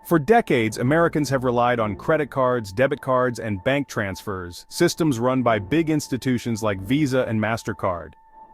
For decades, Americans have relied on credit cards, debit cards, and bank transfers, systems run by big institutions like Visa and MasterCard.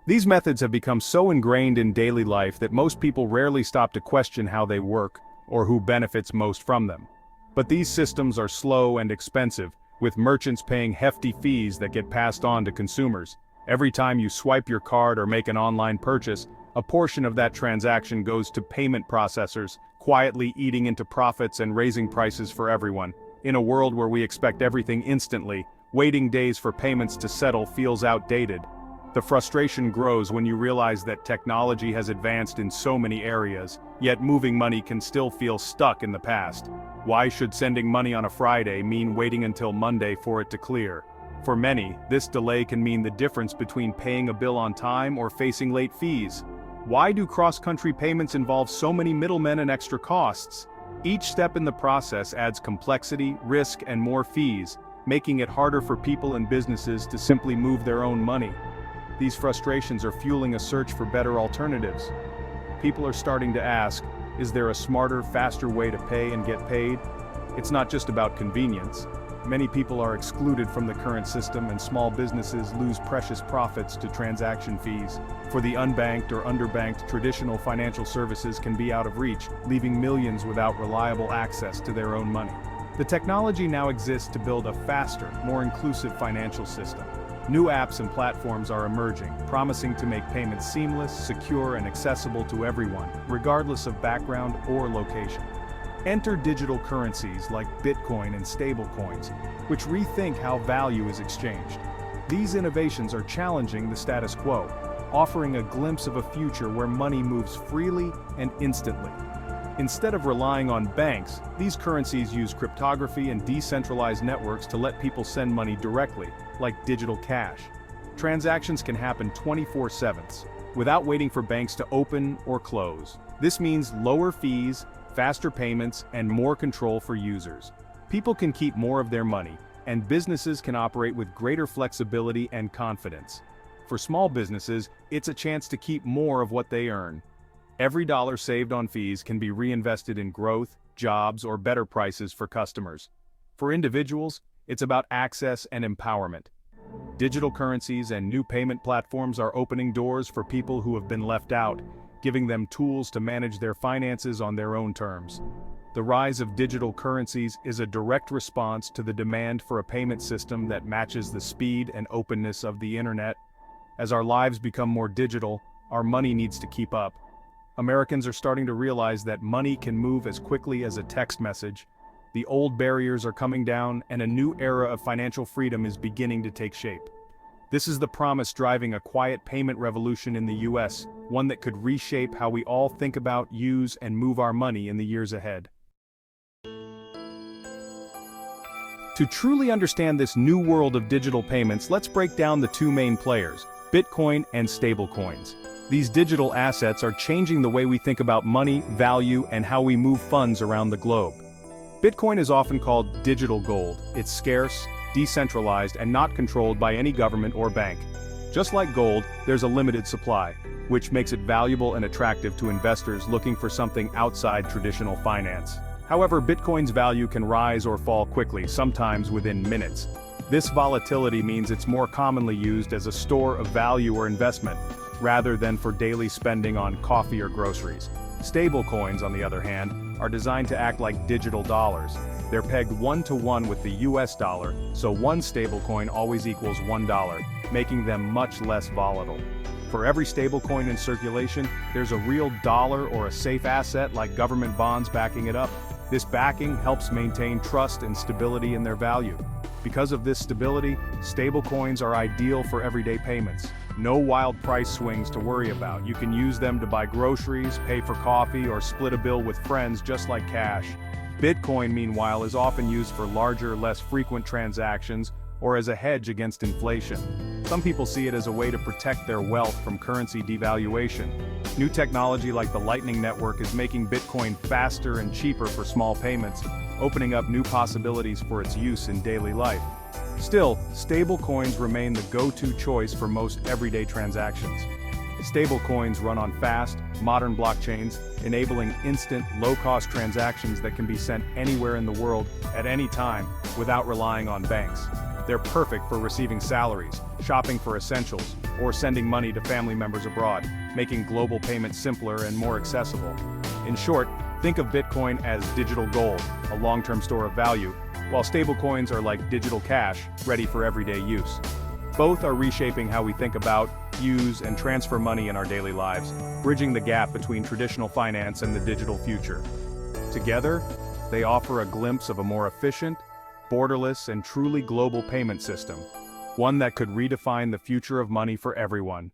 These methods have become so ingrained in daily life that most people rarely stop to question how they work or who benefits most from them. But these systems are slow and expensive, with merchants paying hefty fees that get passed on to consumers. Every time you swipe your card or make an online purchase, a portion of that transaction goes to payment processors, quietly eating into profits and raising prices for everyone. In a world where we expect everything instantly, waiting days for payments to settle feels outdated. The frustration grows when you realize that technology has advanced in so many areas, yet moving money can still feel stuck in the past. Why should sending money on a Friday mean waiting until Monday for it to clear? For many, this delay can mean the difference between paying a bill on time or facing late fees. Why do cross-country payments involve so many middlemen and extra costs? Each step in the process adds complexity, risk, and more fees, making it harder for people and businesses to simply move their own money. These frustrations are fueling a search for better alternatives. People are starting to ask, is there a smarter, faster way to pay and get paid? It's not just about convenience. Many people are excluded from the current system, and small businesses lose precious profits to transaction fees. For the unbanked or underbanked, traditional financial services can be out of reach, leaving millions without reliable access to their own money. The technology now exists to build a faster, more inclusive financial system. New apps and platforms are emerging, promising to make payments seamless, secure, and accessible to everyone, regardless of background or location. Enter digital currencies like Bitcoin and stablecoins, which rethink how value is exchanged. These innovations are challenging the status quo, offering a glimpse of a future where money moves freely and instantly. Instead of relying on banks, these currencies use cryptography and decentralized networks to let people send money directly, like digital cash. Transactions can happen 24/7, without waiting for banks to open or close. This means lower fees, faster payments, and more control for users. People can keep more of their money, and businesses can operate with greater flexibility and confidence. For small businesses, it's a chance to keep more of what they earn. Every dollar saved on fees can be reinvested in growth, jobs, or better prices for customers. For individuals, it's about access and empowerment. Digital currencies and new payment platforms are opening doors for people who have been left out, giving them tools to manage their finances on their own terms. The rise of digital currencies is a direct response to the demand for a payment system that matches the speed and openness of the internet. As our lives become more digital, our money needs to keep up. Americans are starting to realize that money can move as quickly as a text message. The old barriers are coming down, and a new era of financial freedom is beginning to take shape. This is the promise driving a quiet payment revolution in the US, one that could reshape how we all think about, use, and move our money in the years ahead. To truly understand this new world of digital payments, let's break down the two main players, Bitcoin and stablecoins. These digital assets are changing the way we think about money, value, and how we move funds around the globe. Bitcoin is often called digital gold. It's scarce, decentralized, and not controlled by any government or bank. Just like gold, there's a limited supply, which makes it valuable and attractive to investors looking for something outside traditional finance. However, Bitcoin's value can rise or fall quickly, sometimes within minutes. This volatility means it's more commonly used as a store of value or investment, rather than for daily spending on coffee or groceries. Stablecoins, on the other hand, are designed to act like digital dollars. They're pegged 1-to-1 with the US dollar, so one stablecoin always equals $1, making them much less volatile. For every stablecoin in circulation, there's a real dollar or a safe asset like government bonds backing it up. This backing helps maintain trust and stability in their value. Because of this stability, stablecoins are ideal for everyday payments. No wild price swings to worry about. You can use them to buy groceries, pay for coffee, or split a bill with friends just like cash. Bitcoin, meanwhile, is often used for larger, less frequent transactions or as a hedge against inflation. Some people see it as a way to protect their wealth from currency devaluation. New technology like the Lightning Network is making Bitcoin faster and cheaper for small payments, opening up new possibilities for its use in daily life. Still, stablecoins remain the go-to choice for most everyday transactions. Stablecoins run on fast, modern blockchains, enabling instant, low-cost transactions that can be sent anywhere in the world, at any time, without relying on banks. They're perfect for receiving salaries, shopping for essentials, or sending money to family members abroad, making global payments simpler and more accessible. In short, think of Bitcoin as digital gold, a long-term store of value, while stablecoins are like digital cash, ready for everyday use. Both are reshaping how we think about, use, and transfer money in our daily lives, bridging the gap between traditional finance and the digital future. Together, they offer a glimpse of a more efficient, borderless, and truly global payment system, one that could redefine the future of money for everyone.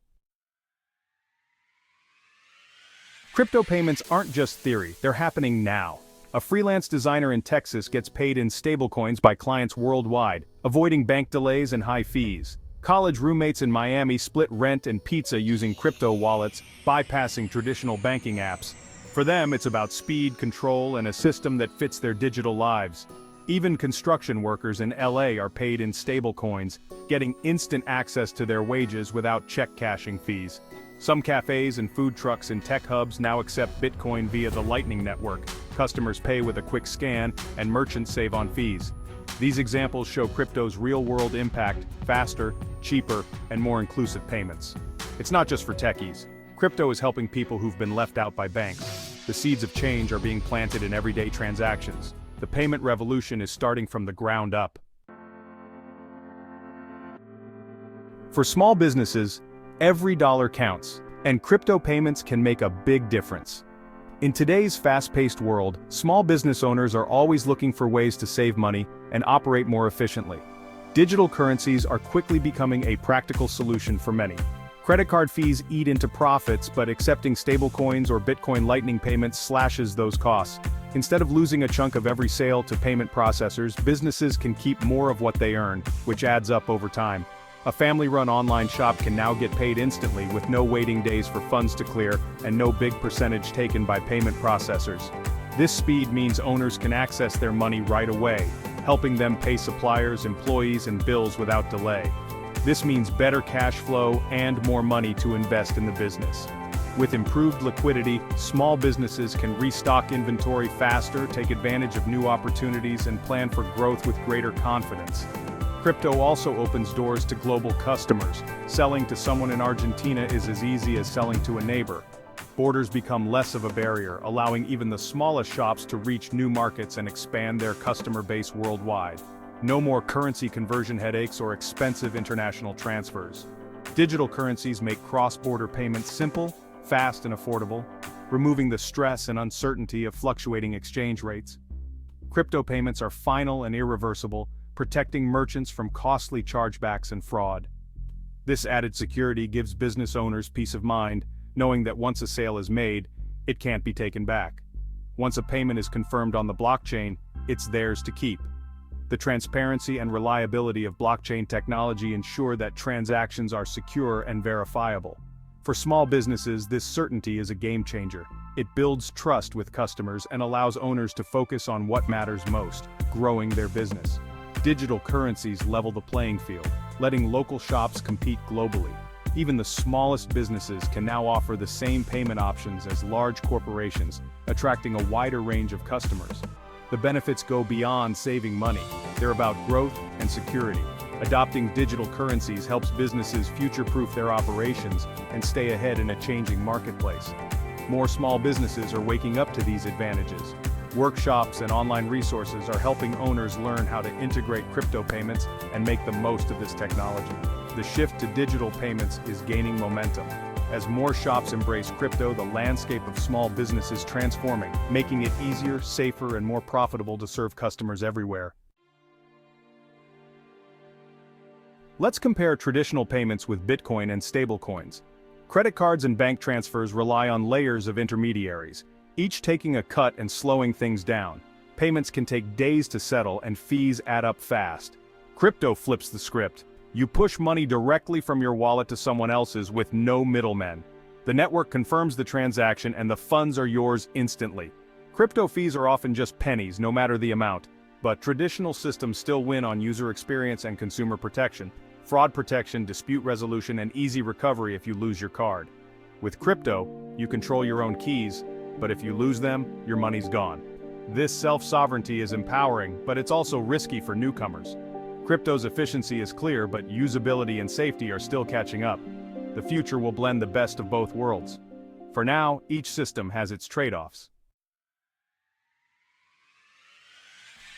Crypto payments aren't just theory, they're happening now. A freelance designer in Texas gets paid in stablecoins by clients worldwide, avoiding bank delays and high fees. College roommates in Miami split rent and pizza using crypto wallets, bypassing traditional banking apps. For them, it's about speed, control, and a system that fits their digital lives. Even construction workers in LA are paid in stablecoins, getting instant access to their wages without check cashing fees. Some cafes and food trucks in tech hubs now accept Bitcoin via the Lightning Network. Customers pay with a quick scan, and merchants save on fees. These examples show crypto's real-world impact: faster, cheaper, and more inclusive payments. It's not just for techies. Crypto is helping people who've been left out by banks. The seeds of change are being planted in everyday transactions. The payment revolution is starting from the ground up. For small businesses, every dollar counts, and crypto payments can make a big difference. In today's fast-paced world, small business owners are always looking for ways to save money and operate more efficiently. Digital currencies are quickly becoming a practical solution for many. Credit card fees eat into profits, but accepting stablecoins or Bitcoin Lightning payments slashes those costs. Instead of losing a chunk of every sale to payment processors, businesses can keep more of what they earn, which adds up over time. A family-run online shop can now get paid instantly with no waiting days for funds to clear and no big percentage taken by payment processors. This speed means owners can access their money right away, helping them pay suppliers, employees, and bills without delay. This means better cash flow and more money to invest in the business. With improved liquidity, small businesses can restock inventory faster, take advantage of new opportunities, and plan for growth with greater confidence. Crypto also opens doors to global customers. Selling to someone in Argentina is as easy as selling to a neighbor. Borders become less of a barrier, allowing even the smallest shops to reach new markets and expand their customer base worldwide. No more currency conversion headaches or expensive international transfers. Digital currencies make cross-border payments simple, fast, and affordable, removing the stress and uncertainty of fluctuating exchange rates. Crypto payments are final and irreversible, protecting merchants from costly chargebacks and fraud. This added security gives business owners peace of mind, knowing that once a sale is made, it can't be taken back. Once a payment is confirmed on the blockchain, it's theirs to keep. The transparency and reliability of blockchain technology ensure that transactions are secure and verifiable. For small businesses, this certainty is a game changer. It builds trust with customers and allows owners to focus on what matters most: growing their business. Digital currencies level the playing field, letting local shops compete globally. Even the smallest businesses can now offer the same payment options as large corporations, attracting a wider range of customers. The benefits go beyond saving money. They're about growth and security. Adopting digital currencies helps businesses future-proof their operations and stay ahead in a changing marketplace. More small businesses are waking up to these advantages. Workshops and online resources are helping owners learn how to integrate crypto payments and make the most of this technology. The shift to digital payments is gaining momentum. As more shops embrace crypto, the landscape of small business is transforming, making it easier, safer, and more profitable to serve customers everywhere. Let's compare traditional payments with Bitcoin and stablecoins. Credit cards and bank transfers rely on layers of intermediaries, each taking a cut and slowing things down. Payments can take days to settle and fees add up fast. Crypto flips the script. You push money directly from your wallet to someone else's with no middlemen. The network confirms the transaction and the funds are yours instantly. Crypto fees are often just pennies, no matter the amount. But traditional systems still win on user experience and consumer protection, fraud protection, dispute resolution, and easy recovery if you lose your card. With crypto, you control your own keys, but if you lose them, your money's gone. This self-sovereignty is empowering, but it's also risky for newcomers. Crypto's efficiency is clear, but usability and safety are still catching up. The future will blend the best of both worlds. For now, each system has its trade-offs.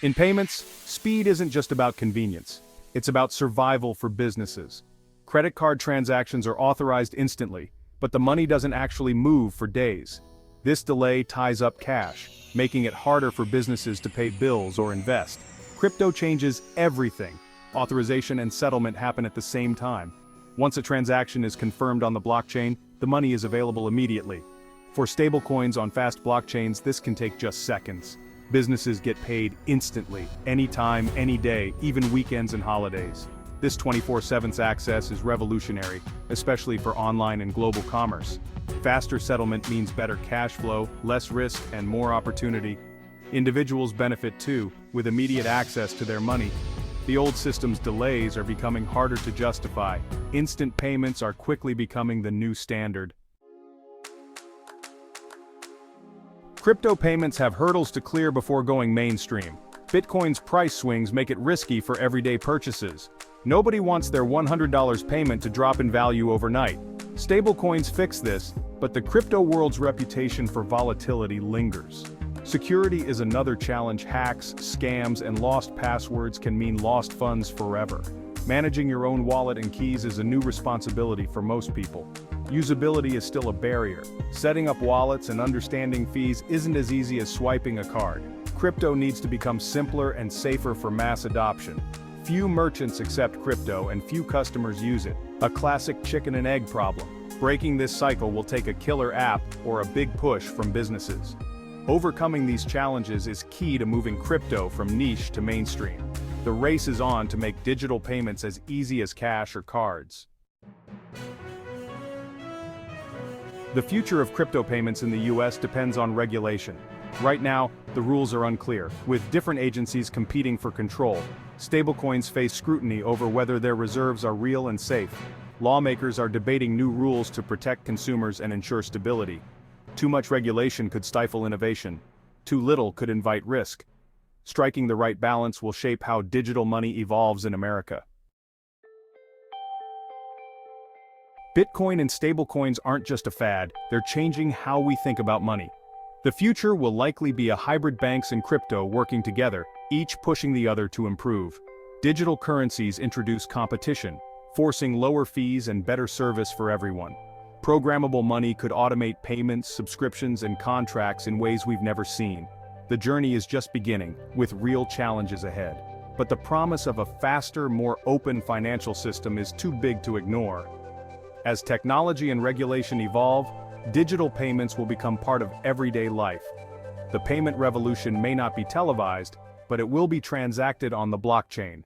In payments, speed isn't just about convenience. It's about survival for businesses. Credit card transactions are authorized instantly, but the money doesn't actually move for days. This delay ties up cash, making it harder for businesses to pay bills or invest. Crypto changes everything. Authorization and settlement happen at the same time. Once a transaction is confirmed on the blockchain, the money is available immediately. For stablecoins on fast blockchains, this can take just seconds. Businesses get paid instantly, anytime, any day, even weekends and holidays. This 24/7 access is revolutionary, especially for online and global commerce. Faster settlement means better cash flow, less risk, and more opportunity. Individuals benefit too, with immediate access to their money. The old system's delays are becoming harder to justify. Instant payments are quickly becoming the new standard. Crypto payments have hurdles to clear before going mainstream. Bitcoin's price swings make it risky for everyday purchases. Nobody wants their $100 payment to drop in value overnight. Stablecoins fix this, but the crypto world's reputation for volatility lingers. Security is another challenge. Hacks, scams, and lost passwords can mean lost funds forever. Managing your own wallet and keys is a new responsibility for most people. Usability is still a barrier. Setting up wallets and understanding fees isn't as easy as swiping a card. Crypto needs to become simpler and safer for mass adoption. Few merchants accept crypto and few customers use it. A classic chicken and egg problem. Breaking this cycle will take a killer app or a big push from businesses. Overcoming these challenges is key to moving crypto from niche to mainstream. The race is on to make digital payments as easy as cash or cards. The future of crypto payments in the US depends on regulation. Right now, the rules are unclear, with different agencies competing for control. Stablecoins face scrutiny over whether their reserves are real and safe. Lawmakers are debating new rules to protect consumers and ensure stability. Too much regulation could stifle innovation. Too little could invite risk. Striking the right balance will shape how digital money evolves in America. Bitcoin and stablecoins aren't just a fad, they're changing how we think about money. The future will likely be a hybrid banks and crypto working together, each pushing the other to improve. Digital currencies introduce competition, forcing lower fees and better service for everyone. Programmable money could automate payments, subscriptions, and contracts in ways we've never seen. The journey is just beginning, with real challenges ahead. But the promise of a faster, more open financial system is too big to ignore. As technology and regulation evolve, digital payments will become part of everyday life. The payment revolution may not be televised, but it will be transacted on the blockchain.